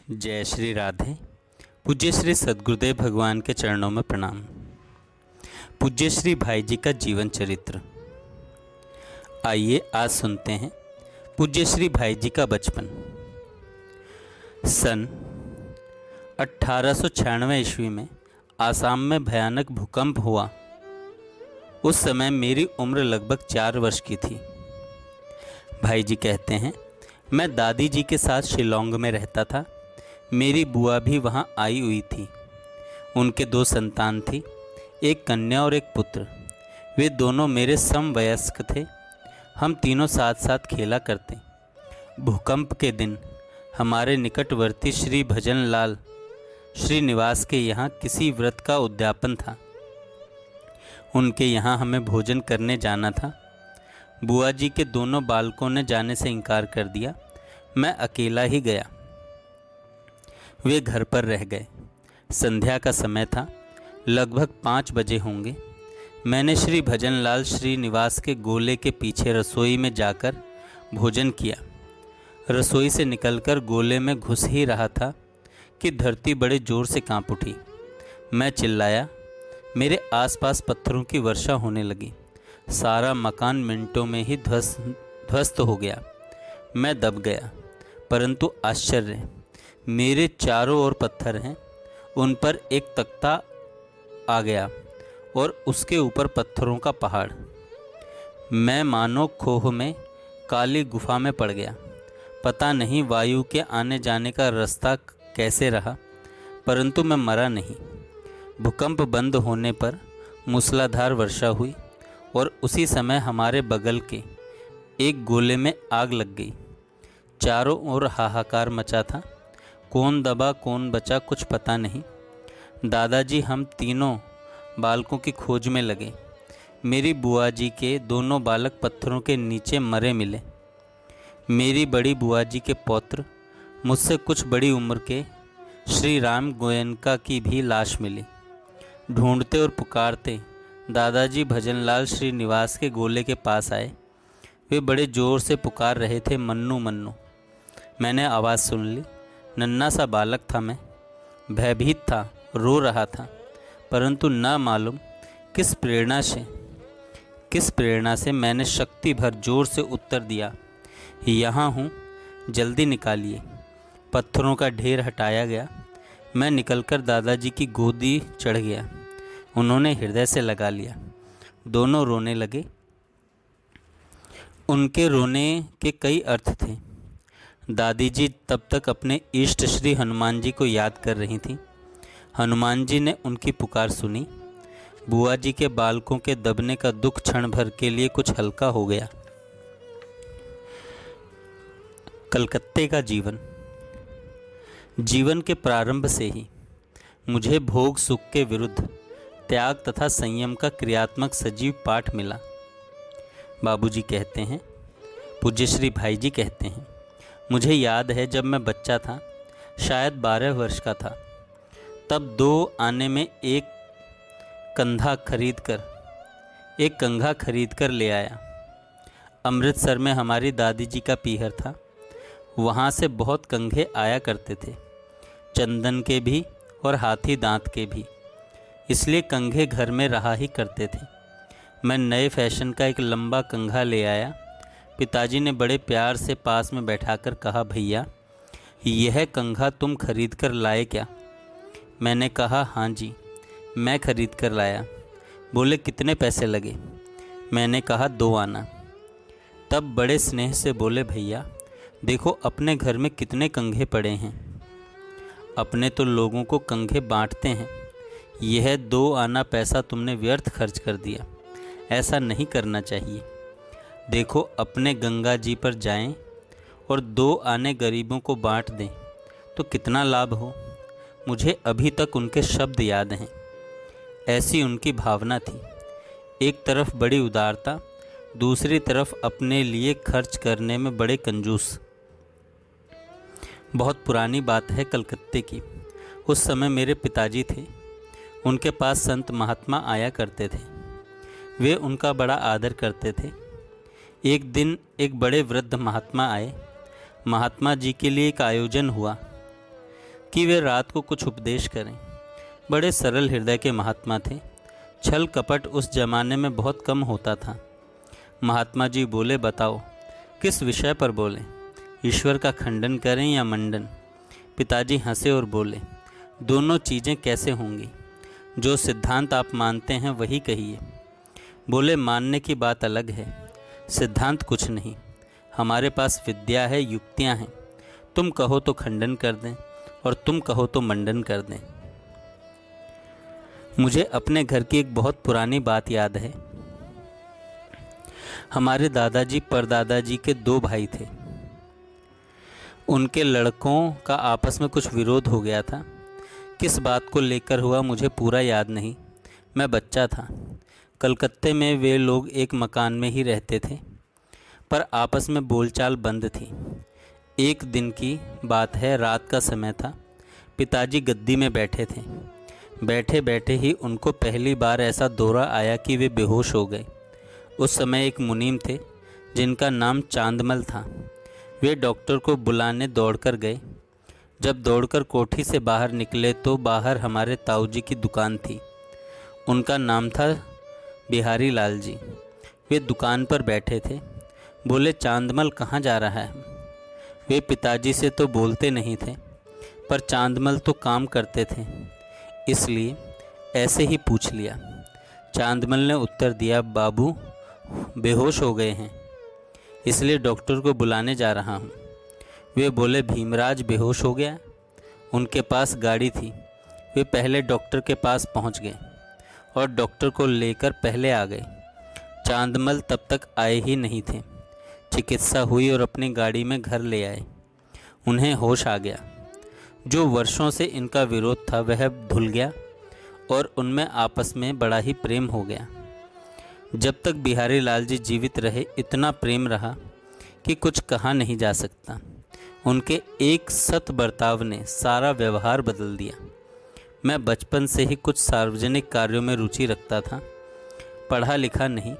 जय श्री राधे। पूज्य श्री सद्गुरुदेव भगवान के चरणों में प्रणाम। पूज्य श्री भाई जी का जीवन चरित्र। आइए आज सुनते हैं पूज्य श्री भाई जी का बचपन। सन 1896 ईस्वी में आसाम में भयानक भूकंप हुआ। उस समय मेरी उम्र लगभग 4 वर्ष की थी। भाई जी कहते हैं, मैं दादी जी के साथ शिलोंग में रहता था। मेरी बुआ भी वहाँ आई हुई थी। उनके 2 संतान थी, एक कन्या और एक पुत्र। वे दोनों मेरे समवयस्क थे। हम तीनों साथ साथ खेला करते। भूकंप के दिन हमारे निकटवर्ती श्री भजनलाल श्रीनिवास के यहाँ किसी व्रत का उद्यापन था। उनके यहाँ हमें भोजन करने जाना था। बुआ जी के दोनों बालकों ने जाने से इनकार कर दिया। मैं अकेला ही गया। वे घर पर रह गए। संध्या का समय था, लगभग 5 बजे होंगे। मैंने श्री भजनलाल श्रीनिवास के गोले के पीछे रसोई में जाकर भोजन किया। रसोई से निकलकर गोले में घुस ही रहा था कि धरती बड़े जोर से कांप उठी। मैं चिल्लाया। मेरे आसपास पत्थरों की वर्षा होने लगी। सारा मकान मिनटों में ही ध्वस्त हो गया। मैं दब गया, परंतु आश्चर्य, मेरे चारों ओर पत्थर हैं। उन पर एक तख्ता आ गया और उसके ऊपर पत्थरों का पहाड़। मैं मानो खोह में काली गुफा में पड़ गया। पता नहीं वायु के आने जाने का रास्ता कैसे रहा, परंतु मैं मरा नहीं। भूकंप बंद होने पर मूसलाधार वर्षा हुई और उसी समय हमारे बगल के एक गोले में आग लग गई। चारों ओर हाहाकार मचा था। कौन दबा कौन बचा कुछ पता नहीं। दादाजी हम तीनों बालकों की खोज में लगे। मेरी बुआ जी के दोनों बालक पत्थरों के नीचे मरे मिले। मेरी बड़ी बुआ जी के पौत्र, मुझसे कुछ बड़ी उम्र के श्री राम गोयनका की भी लाश मिली। ढूंढते और पुकारते दादाजी भजनलाल श्रीनिवास के गोले के पास आए। वे बड़े ज़ोर से पुकार रहे थे, मन्नू मन्नू। मैंने आवाज़ सुन ली। नन्हा सा बालक था मैं, भयभीत था, रो रहा था, परंतु न मालूम किस प्रेरणा से मैंने शक्ति भर जोर से उत्तर दिया, यहाँ हूँ, जल्दी निकालिए। पत्थरों का ढेर हटाया गया। मैं निकलकर दादाजी की गोदी चढ़ गया। उन्होंने हृदय से लगा लिया। दोनों रोने लगे। उनके रोने के कई अर्थ थे। दादी जी तब तक अपने इष्ट श्री हनुमान जी को याद कर रही थीं। हनुमान जी ने उनकी पुकार सुनी। बुआ जी के बालकों के दबने का दुख क्षण भर के लिए कुछ हल्का हो गया। कलकत्ते का जीवन के प्रारंभ से ही मुझे भोग सुख के विरुद्ध त्याग तथा संयम का क्रियात्मक सजीव पाठ मिला। बाबूजी कहते हैं, पूज्य श्री भाई जी कहते हैं, मुझे याद है जब मैं बच्चा था, शायद 12 वर्ष का था, तब 2 आने में एक कंघा खरीद कर ले आया। अमृतसर में हमारी दादी जी का पीहर था। वहाँ से बहुत कंघे आया करते थे, चंदन के भी और हाथी दांत के भी, इसलिए कंघे घर में रहा ही करते थे। मैं नए फैशन का एक लंबा कंघा ले आया। पिताजी ने बड़े प्यार से पास में बैठाकर कहा, भैया यह कंघा तुम खरीद कर लाए क्या? मैंने कहा, हाँ जी, मैं खरीद कर लाया। बोले, कितने पैसे लगे? मैंने कहा, 2 आना। तब बड़े स्नेह से बोले, भैया देखो अपने घर में कितने कंघे पड़े हैं। अपने तो लोगों को कंघे बांटते हैं। यह 2 आना पैसा तुमने व्यर्थ खर्च कर दिया। ऐसा नहीं करना चाहिए। देखो अपने गंगा जी पर जाएं और 2 आने गरीबों को बांट दें तो कितना लाभ हो। मुझे अभी तक उनके शब्द याद हैं। ऐसी उनकी भावना थी। एक तरफ बड़ी उदारता, दूसरी तरफ अपने लिए खर्च करने में बड़े कंजूस। बहुत पुरानी बात है कलकत्ते की। उस समय मेरे पिताजी थे। उनके पास संत महात्मा आया करते थे। वे उनका बड़ा आदर करते थे। एक दिन एक बड़े वृद्ध महात्मा आए। महात्मा जी के लिए एक आयोजन हुआ। कि वे रात को कुछ उपदेश करें। बड़े सरल हृदय के महात्मा थे। छल कपट उस जमाने में बहुत कम होता था। महात्मा जी बोले, बताओ किस विषय पर बोलें, ईश्वर का खंडन करें या मंडन? पिताजी हंसे और बोले, दोनों चीज़ें कैसे होंगी? जो सिद्धांत आप मानते हैं वही कहिए। बोले, मानने की बात अलग है, सिद्धांत कुछ नहीं। हमारे पास विद्या है, युक्तियां हैं। तुम कहो तो खंडन कर दें और तुम कहो तो मंडन कर दें। मुझे अपने घर की एक बहुत पुरानी बात याद है। हमारे दादाजी परदादाजी के 2 भाई थे। उनके लड़कों का आपस में कुछ विरोध हो गया था। किस बात को लेकर हुआ मुझे पूरा याद नहीं, मैं बच्चा था। कलकत्ते में वे लोग एक मकान में ही रहते थे, पर आपस में बोलचाल बंद थी। एक दिन की बात है, रात का समय था। पिताजी गद्दी में बैठे थे। बैठे बैठे ही उनको पहली बार ऐसा दौरा आया कि वे बेहोश हो गए। उस समय एक मुनीम थे जिनका नाम चांदमल था। वे डॉक्टर को बुलाने दौड़कर गए। जब दौड़कर कोठी से बाहर निकले तो बाहर हमारे ताऊजी की दुकान थी। उनका नाम था बिहारी लाल जी। वे दुकान पर बैठे थे। बोले, चांदमल कहाँ जा रहा है? वे पिताजी से तो बोलते नहीं थे, पर चांदमल तो काम करते थे, इसलिए ऐसे ही पूछ लिया। चांदमल ने उत्तर दिया, बाबू बेहोश हो गए हैं, इसलिए डॉक्टर को बुलाने जा रहा हूँ। वे बोले, भीमराज बेहोश हो गया? उनके पास गाड़ी थी। वे पहले डॉक्टर के पास पहुँच गए और डॉक्टर को लेकर पहले आ गए। चांदमल तब तक आए ही नहीं थे। चिकित्सा हुई और अपनी गाड़ी में घर ले आए। उन्हें होश आ गया। जो वर्षों से इनका विरोध था वह धुल गया और उनमें आपस में बड़ा ही प्रेम हो गया। जब तक बिहारी लाल जी जीवित रहे इतना प्रेम रहा कि कुछ कहा नहीं जा सकता। उनके एक सत बर्ताव ने सारा व्यवहार बदल दिया। मैं बचपन से ही कुछ सार्वजनिक कार्यों में रुचि रखता था। पढ़ा लिखा नहीं,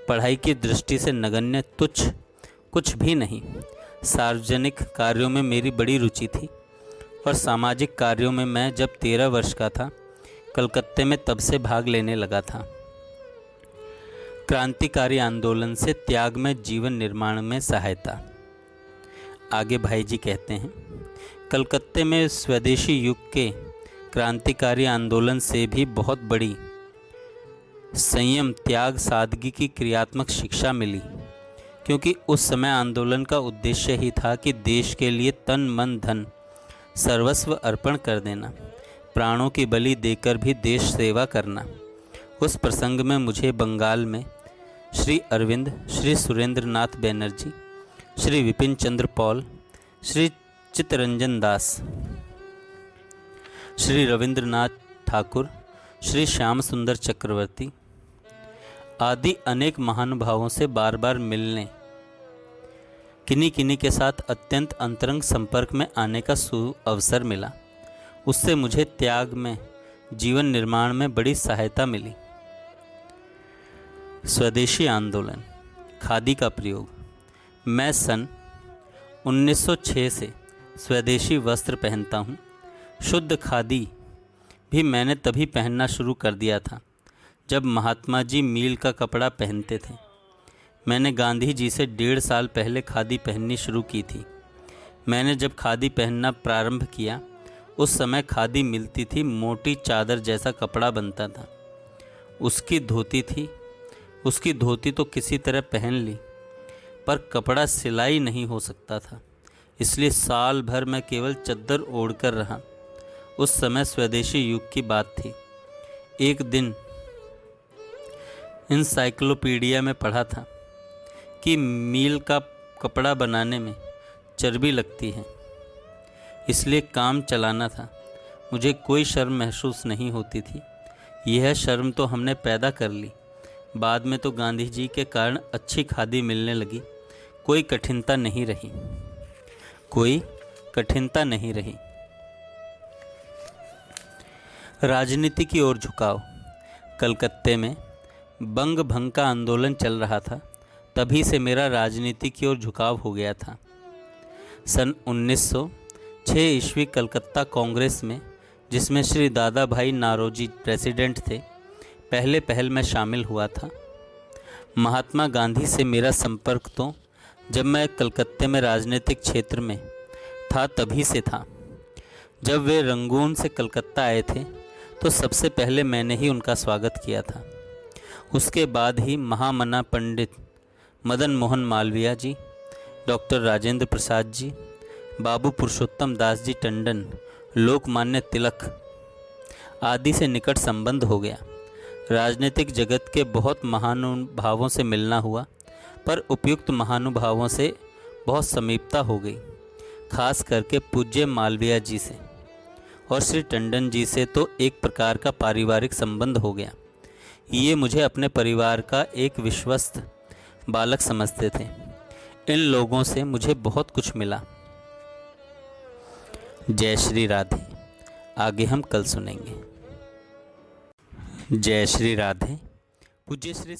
पढ़ाई की दृष्टि से नगण्य तुच्छ कुछ भी नहीं। सार्वजनिक कार्यों में मेरी बड़ी रुचि थी और सामाजिक कार्यों में मैं जब 13 वर्ष का था कलकत्ते में तब से भाग लेने लगा था। क्रांतिकारी आंदोलन से त्याग में जीवन निर्माण में सहायता। आगे भाई जी कहते हैं, कलकत्ते में स्वदेशी युग के क्रांतिकारी आंदोलन से भी बहुत बड़ी संयम, त्याग, सादगी की क्रियात्मक शिक्षा मिली, क्योंकि उस समय आंदोलन का उद्देश्य ही था कि देश के लिए तन मन धन सर्वस्व अर्पण कर देना, प्राणों की बलि देकर भी देश सेवा करना। उस प्रसंग में मुझे बंगाल में श्री अरविंद, श्री सुरेंद्र नाथ बैनर्जी, श्री विपिन चंद्र पॉल, श्री चित्तरंजन दास, श्री रविंद्रनाथ ठाकुर, श्री श्याम सुंदर चक्रवर्ती आदि अनेक महानुभावों से बार बार मिलने, किन्हीं किन्हीं के साथ अत्यंत अंतरंग संपर्क में आने का अवसर मिला। उससे मुझे त्याग में, जीवन निर्माण में बड़ी सहायता मिली। स्वदेशी आंदोलन, खादी का प्रयोग। मैं सन 1906 से स्वदेशी वस्त्र पहनता हूँ। शुद्ध खादी भी मैंने तभी पहनना शुरू कर दिया था जब महात्मा जी मील का कपड़ा पहनते थे। मैंने गांधी जी से 1.5 साल पहले खादी पहननी शुरू की थी। मैंने जब खादी पहनना प्रारंभ किया उस समय खादी मिलती थी, मोटी चादर जैसा कपड़ा बनता था। उसकी धोती तो किसी तरह पहन ली, पर कपड़ा सिलाई नहीं हो सकता था, इसलिए साल भर मैं केवल चद्दर ओढ़कर रहा। उस समय स्वदेशी युग की बात थी। एक दिन इंसाइक्लोपीडिया में पढ़ा था कि मील का कपड़ा बनाने में चर्बी लगती है, इसलिए काम चलाना था। मुझे कोई शर्म महसूस नहीं होती थी। यह शर्म तो हमने पैदा कर ली। बाद में तो गांधी जी के कारण अच्छी खादी मिलने लगी। कोई कठिनता नहीं रही। राजनीति की ओर झुकाव। कलकत्ते में बंग भंग का आंदोलन चल रहा था। तभी से मेरा राजनीति की ओर झुकाव हो गया था। सन ईस्वी कलकत्ता कांग्रेस में, जिसमें श्री दादा भाई नारोजी प्रेसिडेंट थे, पहले पहल में शामिल हुआ था। महात्मा गांधी से मेरा संपर्क तो जब मैं कलकत्ते में राजनीतिक क्षेत्र में था तभी से था। जब वे रंगून से कलकत्ता आए थे तो सबसे पहले मैंने ही उनका स्वागत किया था। उसके बाद ही महामना पंडित मदन मोहन मालवीय जी, डॉक्टर राजेंद्र प्रसाद जी, बाबू पुरुषोत्तम दास जी टंडन, लोकमान्य तिलक आदि से निकट संबंध हो गया। राजनीतिक जगत के बहुत महानुभावों से मिलना हुआ, पर उपयुक्त महानुभावों से बहुत समीपता हो गई। खास करके पूज्य मालवीय जी से और श्री टंडन जी से तो एक प्रकार का पारिवारिक संबंध हो गया। ये मुझे अपने परिवार का एक विश्वस्त बालक समझते थे। इन लोगों से मुझे बहुत कुछ मिला। जय श्री राधे। आगे हम कल सुनेंगे। जय श्री राधे। पूज्य श्री